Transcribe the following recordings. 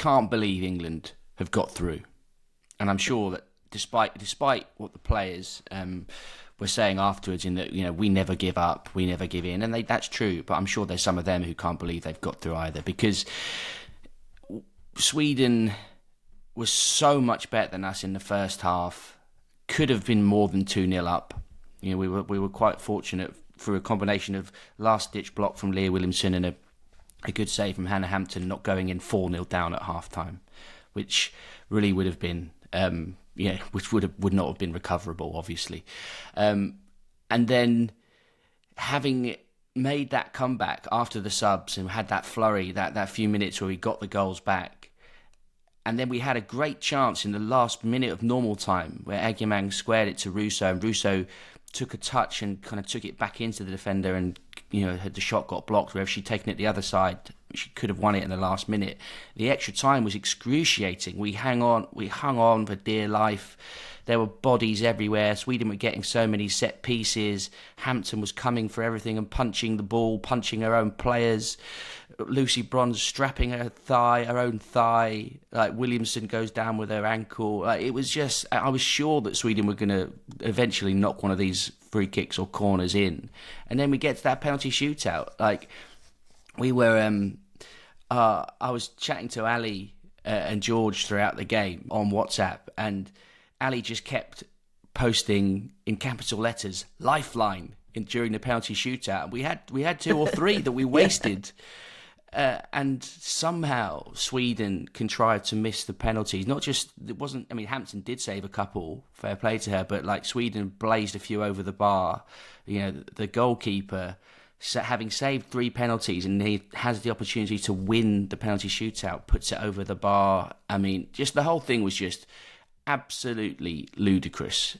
can't believe England have got through. And I'm sure that despite what the players were saying afterwards, in that, we never give up, we never give in, and that's true. But I'm sure there's some of them who can't believe they've got through either, because Sweden was so much better than us in the first half. Could have been more than 2-0 up. We were quite fortunate through a combination of last-ditch block from Leah Williamson and a good save from Hannah Hampton, not going in 4-0 down at half-time, which really would have been, which would not have been recoverable, obviously. And then having made that comeback after the subs and had that flurry, that few minutes where we got the goals back, and then we had a great chance in the last minute of normal time where Agyemang squared it to Russo, and Russo took a touch and kind of took it back into the defender, and had the shot got blocked. Where if she'd taken it the other side, she could have won it in the last minute. The extra time was excruciating. We hung on for dear life. There were bodies everywhere. Sweden were getting so many set pieces. Hampton was coming for everything and punching the ball, punching her own players. Lucy Bronze strapping her own thigh. Like Williamson goes down with her ankle. It was just, I was sure that Sweden were going to eventually knock one of these free kicks or corners in. And then we get to that penalty shootout. We were, I was chatting to Ali and George throughout the game on WhatsApp, and Ali just kept posting in capital letters "Lifeline" during the penalty shootout. We had 2 or 3 that we wasted. And somehow Sweden contrived to miss the penalties. Hampton did save a couple, fair play to her, but Sweden blazed a few over the bar. The goalkeeper, having saved 3 penalties, and he has the opportunity to win the penalty shootout, puts it over the bar. Just the whole thing was just absolutely ludicrous.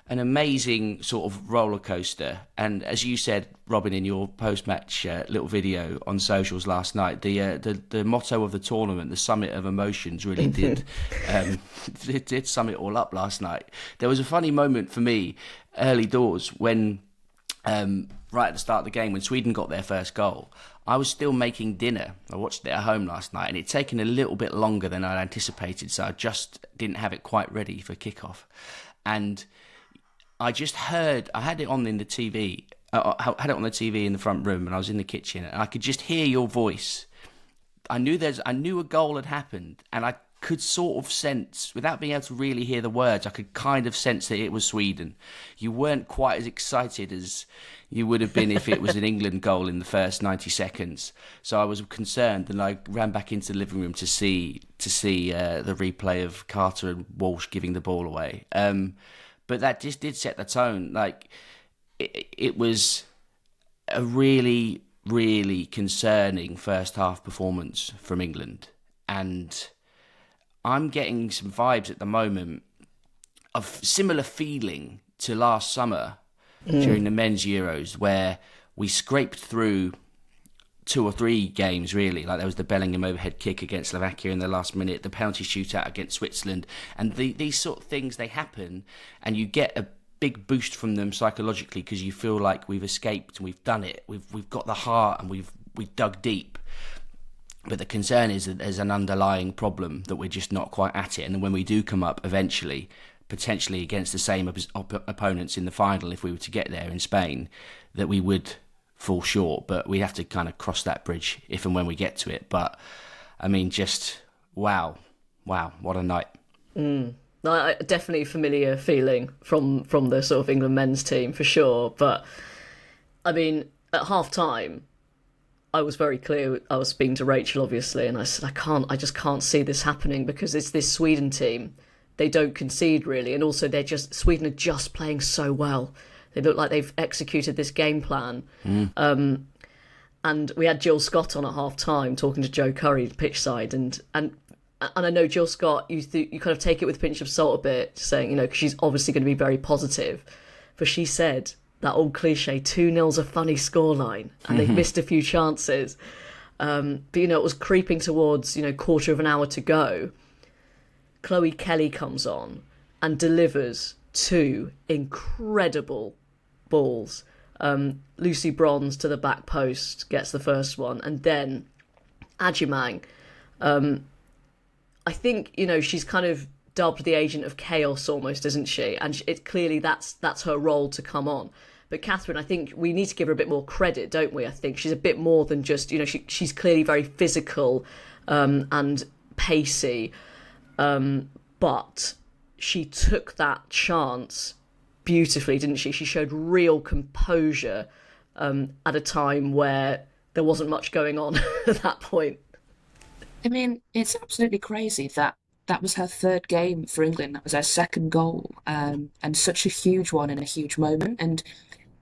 An amazing sort of roller coaster. And as you said, Robyn, in your post-match little video on socials last night, the motto of the tournament, the summit of emotions, really did it did sum it all up last night. There was a funny moment for me early doors when, right at the start of the game, when Sweden got their first goal. I was still making dinner. I watched it at home last night, and it'd taken a little bit longer than I'd anticipated, so I just didn't have it quite ready for kickoff. And I just heard, I had it on in the TV, I had it on the TV in the front room, and I was in the kitchen, and I could just hear your voice. I knew a goal had happened, and I could sort of sense, without being able to really hear the words, I could kind of sense that it was Sweden. You weren't quite as excited as you would have been if it was an England goal in the first 90 seconds. So I was concerned, and I ran back into the living room to see the replay of Carter and Walsh giving the ball away. But that just did set the tone. It was a really, really concerning first half performance from England. And I'm getting some vibes at the moment of similar feeling to last summer during the men's Euros, where we scraped through 2 or 3 games, really. There was the Bellingham overhead kick against Slovakia in the last minute, the penalty shootout against Switzerland, and these sort of things, they happen, and you get a big boost from them psychologically because you feel like we've escaped and we've done it, we've got the heart, and we've dug deep. But the concern is that there's an underlying problem, that we're just not quite at it, and then when we do come up eventually, potentially against the same opponents in the final, if we were to get there in Spain, that we would fall short. But we have to kind of cross that bridge if and when we get to it. But just wow, what a night. Definitely familiar feeling from the sort of England men's team for sure. But at half time, I was very clear. I was speaking to Rachel, obviously, and I said, I just can't see this happening, because it's this Sweden team. They don't concede, really, and also Sweden are just playing so well. They look like they've executed this game plan. And we had Jill Scott on at half time talking to Joe Curry, pitch side, and I know Jill Scott, you kind of take it with a pinch of salt a bit, saying, because she's obviously going to be very positive, but she said that old cliche, 2-0's a funny scoreline, and they've missed a few chances. But it was creeping towards quarter of an hour to go. Chloe Kelly comes on and delivers 2 incredible balls. Lucy Bronze to the back post gets the first one, and then Agyemang I think, she's kind of dubbed the agent of chaos almost, isn't she? And it clearly that's her role to come on. But Kathryn, I think we need to give her a bit more credit, don't we? I think she's a bit more than just, she's clearly very physical and pacey. But she took that chance beautifully, didn't she? She showed real composure at a time where there wasn't much going on at that point. I mean, it's absolutely crazy that that was her third game for England. That was her second goal, and such a huge one in a huge moment. And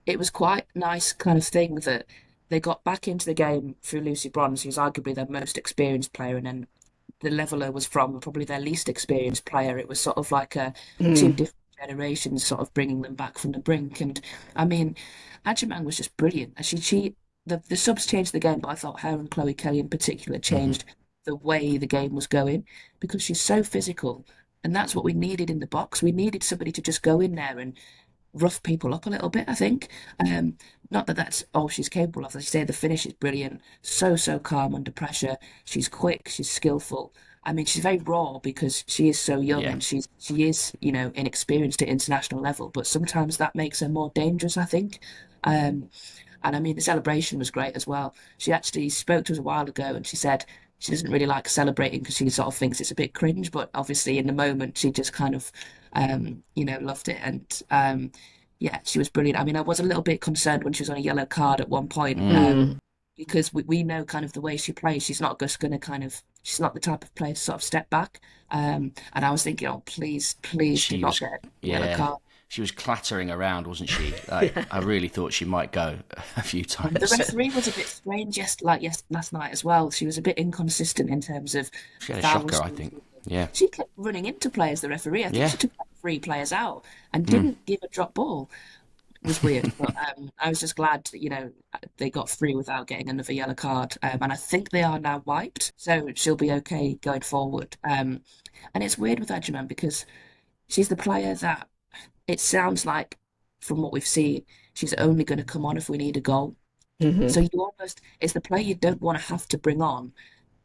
it was quite a nice kind of thing that they got back into the game through Lucy Bronze, who's arguably their most experienced player, and then the leveler was from probably their least experienced player. It was sort of like two different generations sort of bringing them back from the brink. And I mean, Agyemang was just brilliant. The subs changed the game, but I thought her and Chloe Kelly in particular changed the way the game was going because she's so physical. And that's what we needed in the box. We needed somebody to just go in there and rough people up a little bit, I think. Not that that's all she's capable of. As I say, the finish is brilliant. So calm under pressure. She's quick. She's skillful. I mean, she's very raw because she is so young and she is, inexperienced at international level. But sometimes that makes her more dangerous, I think. And I mean, the celebration was great as well. She actually spoke to us a while ago and she said she doesn't really like celebrating because she sort of thinks it's a bit cringe. But obviously, in the moment, she just kind of, loved it. And she was brilliant. I mean, I was a little bit concerned when she was on a yellow card at one point because we know kind of the way she plays. She's not just going to she's not the type of player to sort of step back. And I was thinking, oh, please do not get a yellow card. She was clattering around, wasn't she? Like, I really thought she might go a few times. The referee was a bit strange last night as well. She was a bit inconsistent in terms of she had a shocker, I think. Yeah. She kept running into players, the referee. I think she took like 3 players out and didn't give a drop ball. It was weird. But I was just glad that, they got through without getting another yellow card. And I think they are now wiped. So she'll be okay going forward. And it's weird with Agyemang because she's the player that it sounds like, from what we've seen, she's only going to come on if we need a goal. So it's the player you don't want to have to bring on,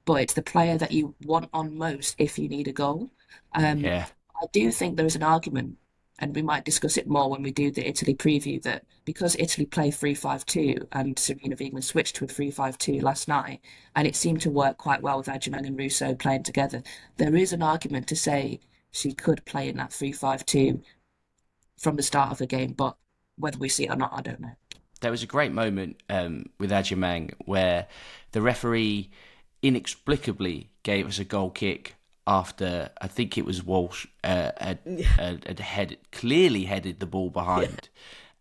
but it's the player that you want on most if you need a goal. I do think there is an argument, and we might discuss it more when we do the Italy preview, that because Italy play 3-5-2 and Sarina Wiegman switched to a 3-5-2 last night, and it seemed to work quite well with Agyemang and Russo playing together, there is an argument to say she could play in that 3-5-2 from the start of the game, but whether we see it or not, I don't know. There was a great moment with Agyemang where the referee inexplicably gave us a goal kick after, I think it was Walsh had clearly headed the ball behind.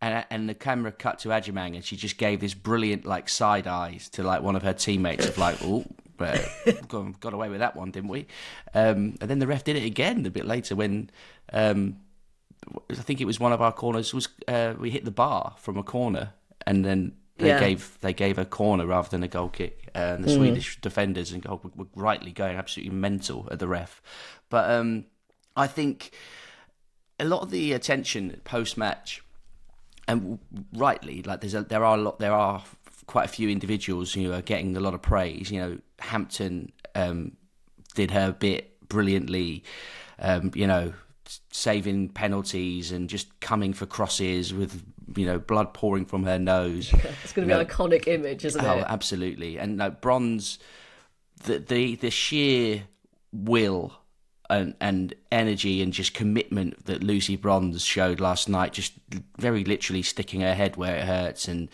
And the camera cut to Agyemang and she just gave this brilliant side eyes to one of her teammates of got away with that one, didn't we? And then the ref did it again a bit later when I think it was one of our corners we hit the bar from a corner, and then they gave a corner rather than a goal kick. And the Swedish defenders and goal were rightly going absolutely mental at the ref. But I think a lot of the attention post match, and rightly, there are quite a few individuals who are getting a lot of praise. Hampton did her bit brilliantly. Saving penalties and just coming for crosses with blood pouring from her nose. It's going to be an iconic image, isn't it? Oh, absolutely. And Bronze, the sheer will and energy and just commitment that Lucy Bronze showed last night, just very literally sticking her head where it hurts and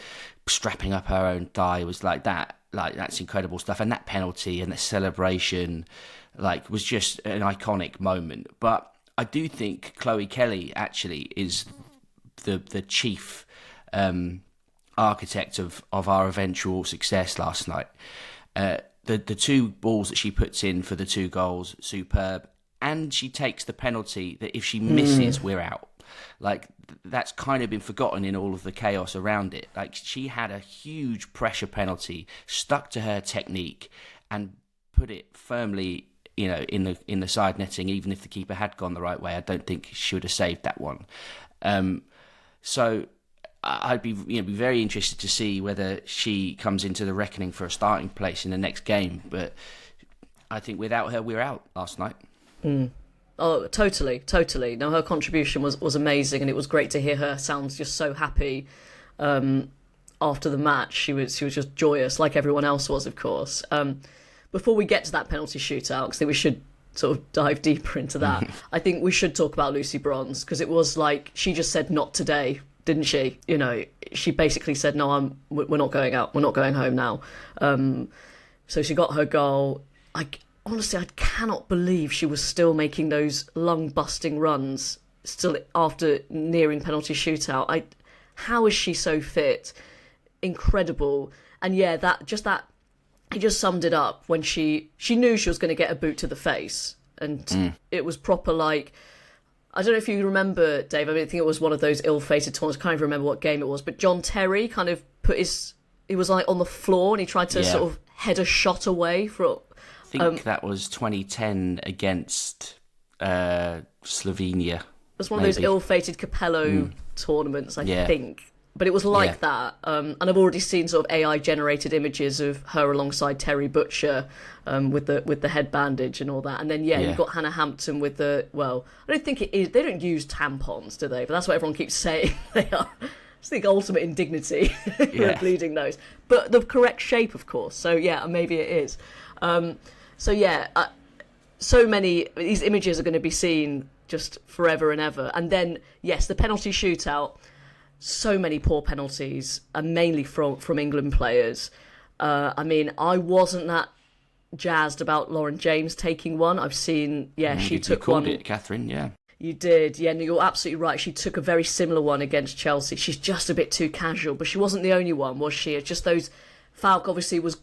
strapping up her own thigh, was that's incredible stuff. And that penalty and that celebration was just an iconic moment. But I do think Chloe Kelly actually is the chief architect of our eventual success last night. The 2 balls that she puts in for the 2 goals, superb. And she takes the penalty that if she misses, we're out. That's kind of been forgotten in all of the chaos around it. She had a huge pressure penalty, stuck to her technique and put it firmly in the side netting. Even if the keeper had gone the right way, I don't think she would have saved that one. So I'd be very interested to see whether she comes into the reckoning for a starting place in the next game. But I think without her, we're out last night. Oh, totally. No, her contribution was amazing, and it was great to hear her sound just so happy after the match. She was just joyous, like everyone else was, of course. Before we get to that penalty shootout, because I think we should sort of dive deeper into that, I think we should talk about Lucy Bronze, because it was like she just said, "Not today," didn't she? You know, she basically said, "No, we're not going out. We're not going home now." So she got her goal. Honestly, I cannot believe she was still making those lung-busting runs still after nearing penalty shootout. How is she so fit? Incredible. And yeah, it just summed it up when she knew she was going to get a boot to the face, and it was proper like, I don't know if you remember, Dave. I think it was one of those ill-fated tournaments. I can't even remember what game it was, but John Terry kind of he was like on the floor and he tried to sort of head a shot away for. I think that was 2010 against Slovenia. It was one of those ill-fated Capello tournaments, I think. But it was like that. And I've already seen sort of AI-generated images of her alongside Terry Butcher with the head bandage and all that. And then, you've got Hannah Hampton with I don't think it is. They don't use tampons, do they? But that's what everyone keeps saying they are. It's the ultimate indignity for a bleeding nose. But the correct shape, of course. So, maybe it is. So many these images are going to be seen just forever and ever. And then, yes, the penalty shootout, so many poor penalties, and mainly from England players. I wasn't that jazzed about Lauren James taking one. I've seen, she took one. You called it, Kathryn, yeah. You did, yeah, no, you're absolutely right. She took a very similar one against Chelsea. She's just a bit too casual, but she wasn't the only one, was she? It's just those... Falk obviously was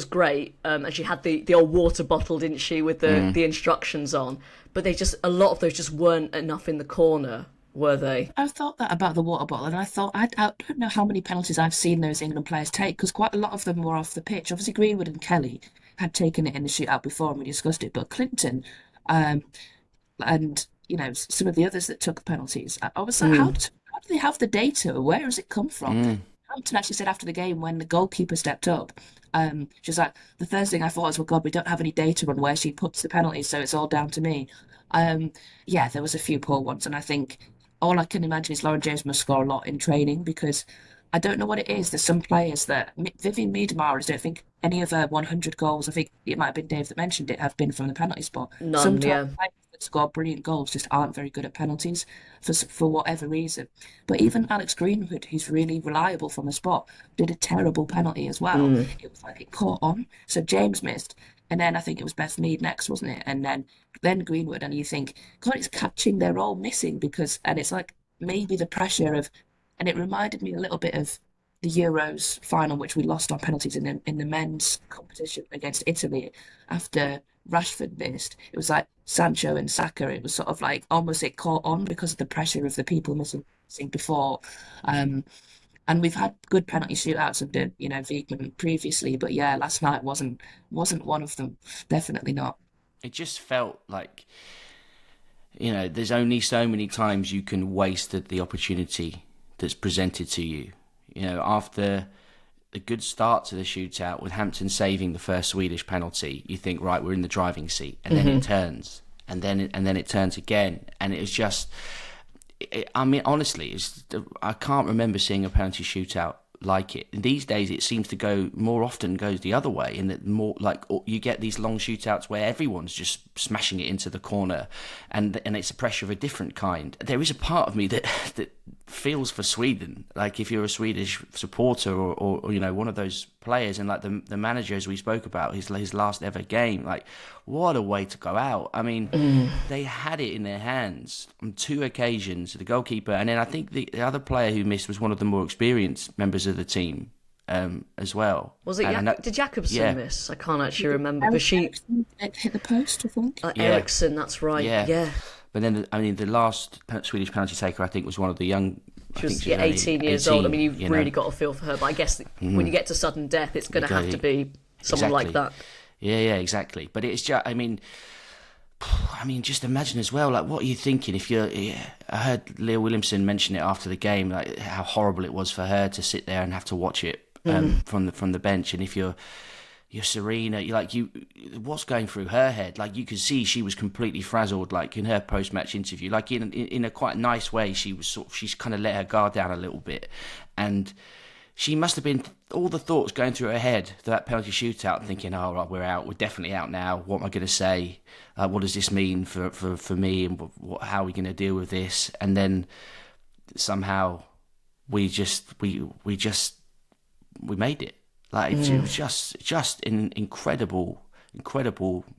great, and she had the old water bottle, didn't she, with the instructions on. But a lot of those just weren't enough in the corner, were they? I thought that about the water bottle, and I thought, I don't know how many penalties I've seen those England players take, because quite a lot of them were off the pitch. Obviously, Greenwood and Kelly had taken it in the shootout before, and we discussed it, but Clinton, and some of the others that took penalties, I was like, how do they have the data? Where has it come from? Hampton actually said after the game, when the goalkeeper stepped up, she was like, the first thing I thought was, well, God, we don't have any data on where she puts the penalties, so it's all down to me. There was a few poor ones, and I think all I can imagine is Lauren James must score a lot in training, because I don't know what it is. There's some players that Vivian Miedemar, I don't think any of her 100 goals, I think it might have been Dave that mentioned it, have been from the penalty spot. Sometimes players that score brilliant goals just aren't very good at penalties for whatever reason. But even Alex Greenwood, who's really reliable from the spot, did a terrible penalty as well. It was like it caught on. So James missed, and then I think it was Beth Mead next, wasn't it? And then Greenwood, and you think, God, it's catching, they're all missing, and it's like maybe the pressure of, and it reminded me a little bit of the Euros final, which we lost on penalties in the men's competition against Italy after Rashford missed. It was like Sancho and Saka. It was sort of like almost it caught on because of the pressure of the people missing before. And we've had good penalty shootouts under Wiegman previously, but last night wasn't one of them. Definitely not. It just felt like, there's only so many times you can waste the opportunity that's presented to you. After the good start to the shootout with Hampton saving the first Swedish penalty, you think, right, we're in the driving seat, and then it turns, and then it turns again, and it was just, honestly, I can't remember seeing a penalty shootout like it. These days, it seems to goes the other way, in that more like you get these long shootouts where everyone's just smashing it into the corner, and it's a pressure of a different kind. There is a part of me that feels for Sweden. Like if you're a Swedish supporter or one of those players, and like the manager, as we spoke about, his last ever game, like what a way to go out. I mean, they had it in their hands on two occasions, the goalkeeper, and then I think the other player who missed was one of the more experienced members of the team as well. Was it did Jakobsen miss? I can't actually remember. But she hit the post, I think. Eriksson, that's right. Yeah. But then, the last Swedish penalty taker, I think, was one of the young... She was 18 years old. I mean, you've really got a feel for her. But I guess when you get to sudden death, it's going to have to be someone like that. Yeah, exactly. But it's just, just imagine as well, like, what are you thinking if you're... I heard Leah Williamson mention it after the game, like how horrible it was for her to sit there and have to watch it from the bench. And if you're your Sarina, what's going through her head? Like, you could see she was completely frazzled, like in her post-match interview, like in a quite nice way. She's kind of let her guard down a little bit, and she must have been all the thoughts going through her head to that penalty shootout, thinking, "Oh, right, we're out. We're definitely out now. What am I going to say? What does this mean for me? And how are we going to deal with this?" And then somehow we made it. Like, it was just in incredible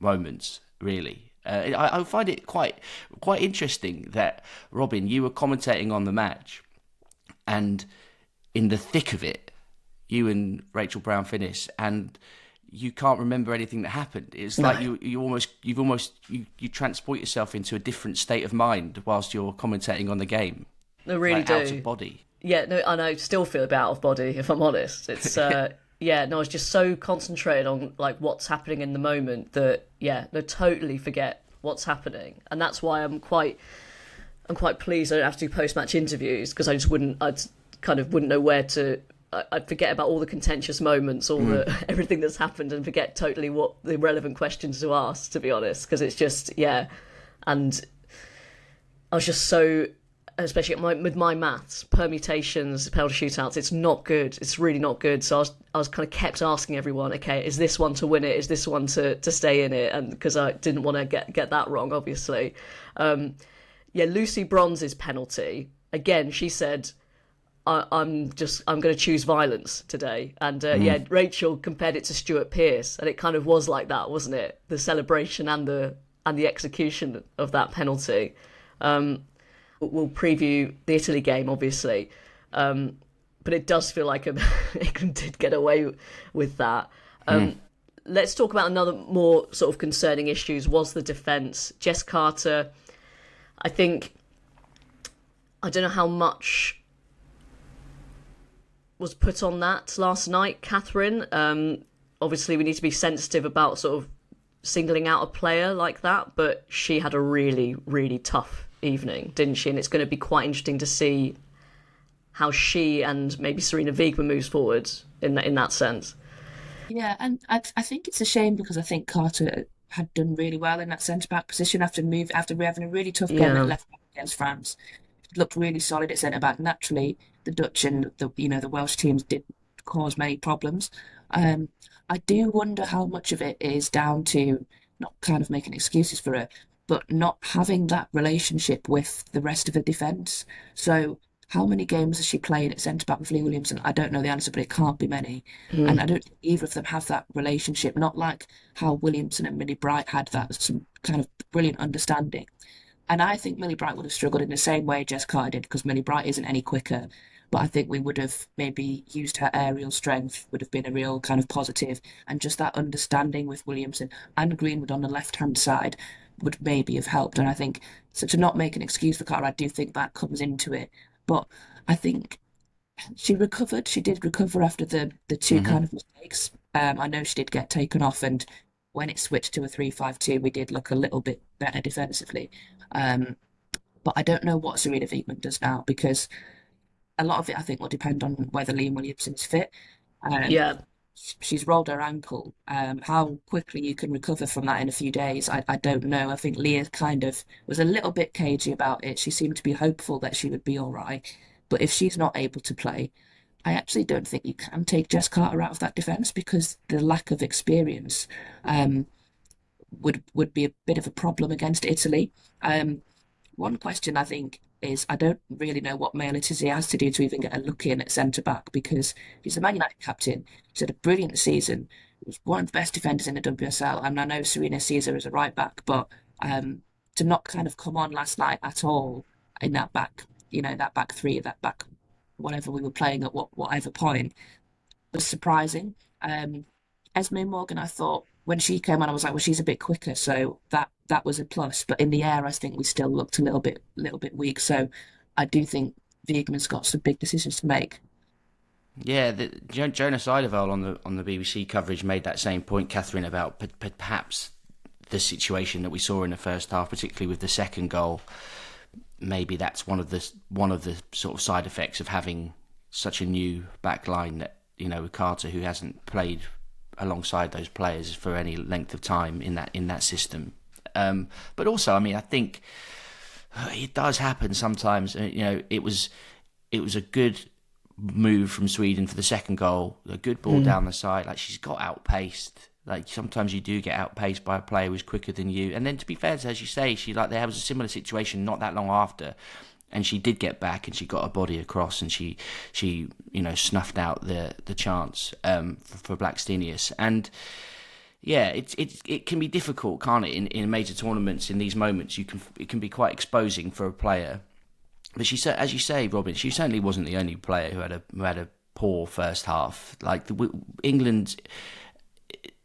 moments, really. I find it quite interesting that, Robyn, you were commentating on the match, and in the thick of it, you and Rachel Brown finish, and you can't remember anything that happened. It's like you transport yourself into a different state of mind whilst you're commentating on the game. I really do. Out of body. Yeah, no, and I still feel a bit out of body, if I'm honest. It's yeah, no, I was just so concentrated on like what's happening in the moment that totally forget what's happening, and that's why I'm quite pleased I don't have to do post-match interviews, because I'd wouldn't know where to. I'd forget about all the contentious moments, everything that's happened, and forget totally what the relevant questions to ask, to be honest, because it's just and I was just so. Especially with my maths, permutations, penalty shootouts, it's not good. It's really not good. So I was kind of kept asking everyone, okay, is this one to win it? Is this one to stay in it? And because I didn't want to get that wrong, obviously. Lucy Bronze's penalty, again, she said, I'm going to choose violence today. And Rachel compared it to Stuart Pearce, and it kind of was like that, wasn't it? The celebration and the execution of that penalty. We'll preview the Italy game, obviously, but it does feel like England did get away with that. Let's talk about another more sort of concerning issues, was the defence. Jess Carter, I don't know how much was put on that last night, Kathryn. Obviously, we need to be sensitive about sort of singling out a player like that, but she had a really, really tough evening, didn't she? And it's going to be quite interesting to see how she and maybe Sarina Wiegman moves forward in that sense. Yeah, and I think it's a shame, because I think Carter had done really well in that centre-back position after having a really tough game at left-back against France. It looked really solid at centre-back. Naturally, the Dutch and the Welsh teams did cause many problems. I do wonder how much of it is down to, not kind of making excuses for her, but not having that relationship with the rest of the defence. So how many games has she played at centre-back with Leah Williamson? I don't know the answer, but it can't be many. And I don't think either of them have that relationship, not like how Williamson and Millie Bright had that, some kind of brilliant understanding. And I think Millie Bright would have struggled in the same way Jess Carter did, because Millie Bright isn't any quicker. But I think we would have maybe used her aerial strength, would have been a real kind of positive, and just that understanding with Williamson and Greenwood on the left-hand side would maybe have helped. And I think, so to not make an excuse for Carter, I do think that comes into it. But I think she did recover after the two kind of mistakes. I know she did get taken off, and when it switched to a 3-5-2, we did look a little bit better defensively. But I don't know what Sarina Wiegman does now, because a lot of it, I think, will depend on whether Liam Williamson is fit. She's rolled her ankle. How quickly you can recover from that in a few days, I don't know. I think Leah kind of was a little bit cagey about it. She seemed to be hopeful that she would be all right. But if she's not able to play, I actually don't think you can take Jess Carter out of that defence, because the lack of experience would be a bit of a problem against Italy. One question, I think, is I don't really know what Maya Letizia has to do to even get a look in at centre-back, because he's the Man United captain. He's had a brilliant season. He was one of the best defenders in the WSL, and I know Sarina sees her as a right-back, but to not kind of come on last night at all in that back, that back three, that back whatever we were playing at whatever point, was surprising. Esme Morgan, I thought, when she came on, I was like, well, she's a bit quicker, so that was a plus. But in the air, I think we still looked a little bit weak. So I do think Wiegman's got some big decisions to make. Yeah, Jonas Eidevall on the BBC coverage made that same point, Kathryn, about perhaps the situation that we saw in the first half, particularly with the second goal. Maybe that's one of the sort of side effects of having such a new back line that, with Carter, who hasn't played alongside those players for any length of time in that system. But also, I mean, I think it does happen sometimes. It was a good move from Sweden for the second goal, a good ball down the side. Like, she's got outpaced. Like, sometimes you do get outpaced by a player who's quicker than you. And then, to be fair to her, as you say, there was a similar situation not that long after, and she did get back and she got her body across and she snuffed out the chance for Blackstenius. And yeah, it can be difficult, can't it, in major tournaments? In these moments, it can be quite exposing for a player. But she said, as you say, Robyn, she certainly wasn't the only player who had a poor first half. Like, England,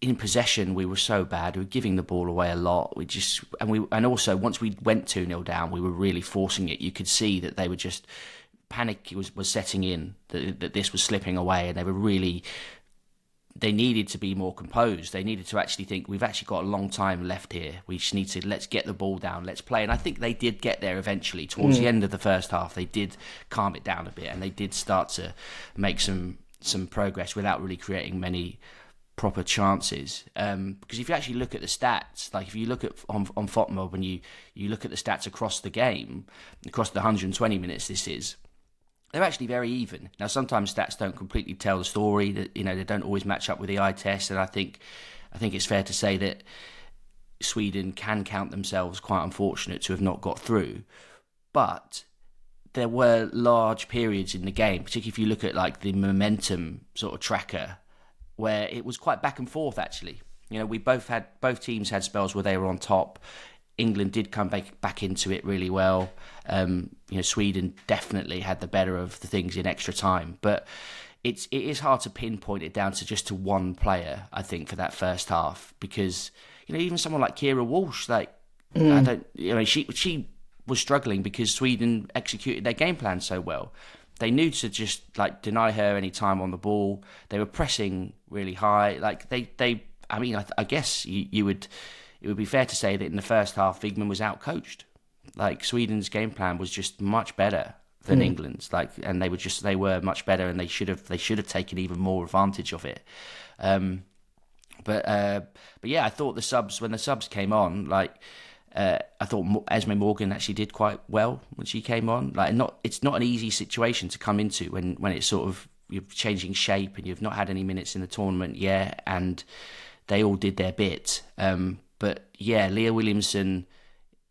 in possession, we were so bad. We were giving the ball away a lot. And also once we went 2-0 down, we were really forcing it. You could see that they were just panic was setting in, that this was slipping away, and they needed to be more composed. They needed to actually think, we've actually got a long time left here. We just need to, let's get the ball down, let's play. And I think they did get there eventually. Towards the end of the first half, they did calm it down a bit, and they did start to make some progress without really creating many proper chances. Because if you actually look at the stats, like if you look at on FOTMob, when you look at the stats across the game, across the 120 minutes they're actually very even. Now, sometimes stats don't completely tell the story. That they don't always match up with the eye test, and I think it's fair to say that Sweden can count themselves quite unfortunate to have not got through. But there were large periods in the game, particularly if you look at like the momentum sort of tracker, where it was quite back and forth. Actually, both teams had spells where they were on top. England did come back into it really well. Sweden definitely had the better of the things in extra time, but it is hard to pinpoint it down to one player, I think, for that first half, because even someone like Keira Walsh, she was struggling because Sweden executed their game plan so well. They knew to just deny her any time on the ball. They were pressing really high. I guess it would be fair to say that in the first half, Wiegman was outcoached. Like, Sweden's game plan was just much better than England's. And they were much better, and they should have taken even more advantage of it. But yeah, I thought when the subs came on, I thought Esme Morgan actually did quite well when she came on. It's not an easy situation to come into when it's sort of, you're changing shape and you've not had any minutes in the tournament yet, and they all did their bit. But yeah, Leah Williamson,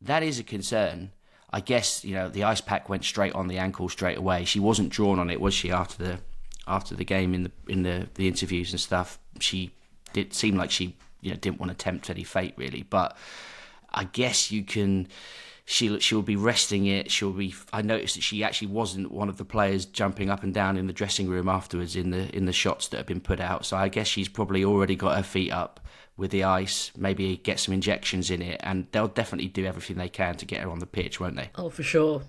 that is a concern. I guess the ice pack went straight on the ankle straight away. She wasn't drawn on it, was she? After the game in the interviews and stuff, she did seem like she didn't want to tempt any fate really. But I guess she'll be resting it. I noticed that she actually wasn't one of the players jumping up and down in the dressing room afterwards in the shots that have been put out. So I guess she's probably already got her feet up with the ice, maybe get some injections in it, and they'll definitely do everything they can to get her on the pitch, won't they? Oh, for sure.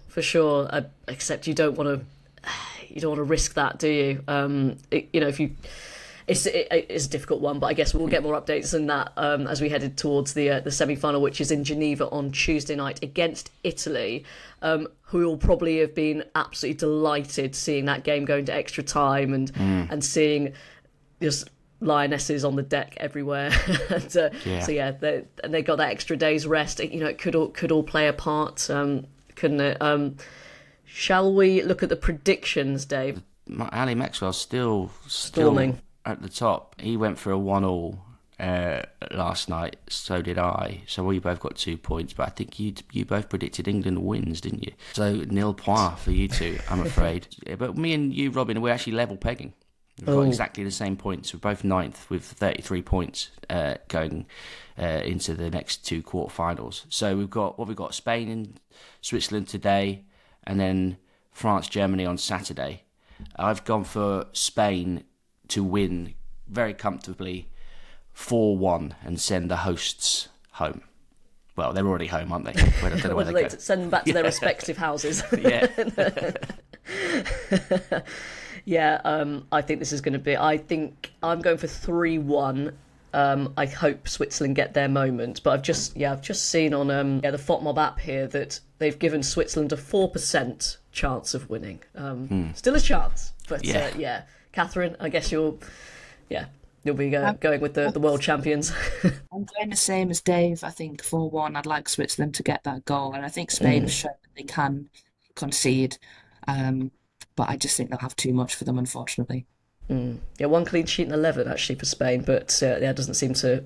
Except you don't want to risk that, do you? It's a difficult one, but I guess we'll get more updates on that as we headed towards the semi-final, which is in Geneva on Tuesday night against Italy, who will probably have been absolutely delighted seeing that game go into extra time and seeing just Lionesses on the deck everywhere. So yeah, they got that extra day's rest. It could all play a part, couldn't it? Shall we look at the predictions, Dave? Ali Maxwell's still storming at the top. He went for a 1-1 last night. So did I. So we both got 2 points, but I think you both predicted England wins, didn't you? So 0 points for you two, I'm afraid. But me and you, Robyn, we're actually level pegging. We've got exactly the same points. We're both ninth with 33 points going into the next 2 quarterfinals. So we've got Spain and Switzerland today, and then France, Germany on Saturday. I've gone for Spain to win very comfortably 4-1 and send the hosts home. Well, they're already home, aren't they? I don't know where they go. Send them back to their respective houses. Yeah. Yeah, I think this is going to be... I think I'm going for 3-1. I hope Switzerland get their moment. But I've just seen on the FOTMob app here that they've given Switzerland a 4% chance of winning. Still a chance. But yeah. Kathryn, I guess you're... Yeah. You'll be going with the world champions. I'm going the same as Dave. I think 4-1. I'd like Switzerland to get that goal, and I think Spain have shown that they can concede. Um, but I just think they'll have too much for them, unfortunately. Yeah, one clean sheet in 11 actually for Spain, but yeah, doesn't seem to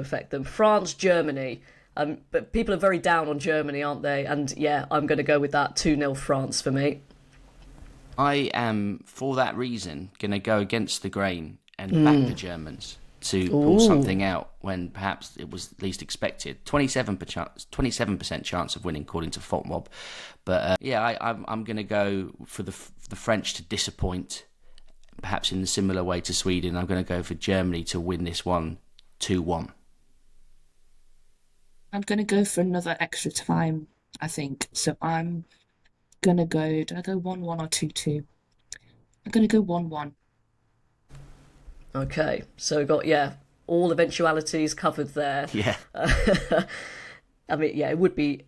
affect them. France, Germany. But people are very down on Germany, aren't they? And yeah, I'm going to go with that 2-0 France for me. I am, for that reason, going to go against the grain and back the Germans to pull something out when perhaps it was least expected. 27% chance of winning, according to FOTMob. But yeah, I'm going to go for the French to disappoint, perhaps in a similar way to Sweden. I'm going to go for Germany to win this one 2-1. I'm going to go for another extra time, I think. So I'm going to go, did I go 1-1 or 2-2? I'm going to go 1-1. Okay, so we've got, yeah, all eventualities covered there. Yeah. I mean, yeah, it would be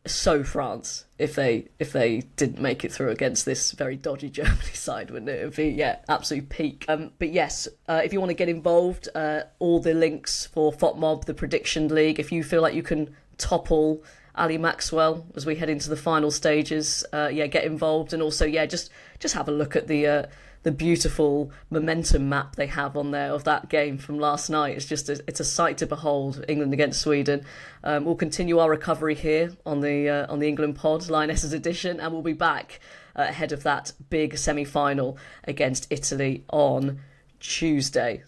so France if they didn't make it through against this very dodgy Germany side, wouldn't it? It would be, yeah, absolute peak. But yes, if you want to get involved, all the links for FOTMob, the Prediction League, if you feel like you can topple Ali Maxwell as we head into the final stages, yeah, get involved. And also, yeah, just have a look at the beautiful momentum map they have on there of that game from last night. It's just it's a sight to behold. England against Sweden. We'll continue our recovery here on the England pod, Lionesses edition, and we'll be back ahead of that big semi-final against Italy on Tuesday.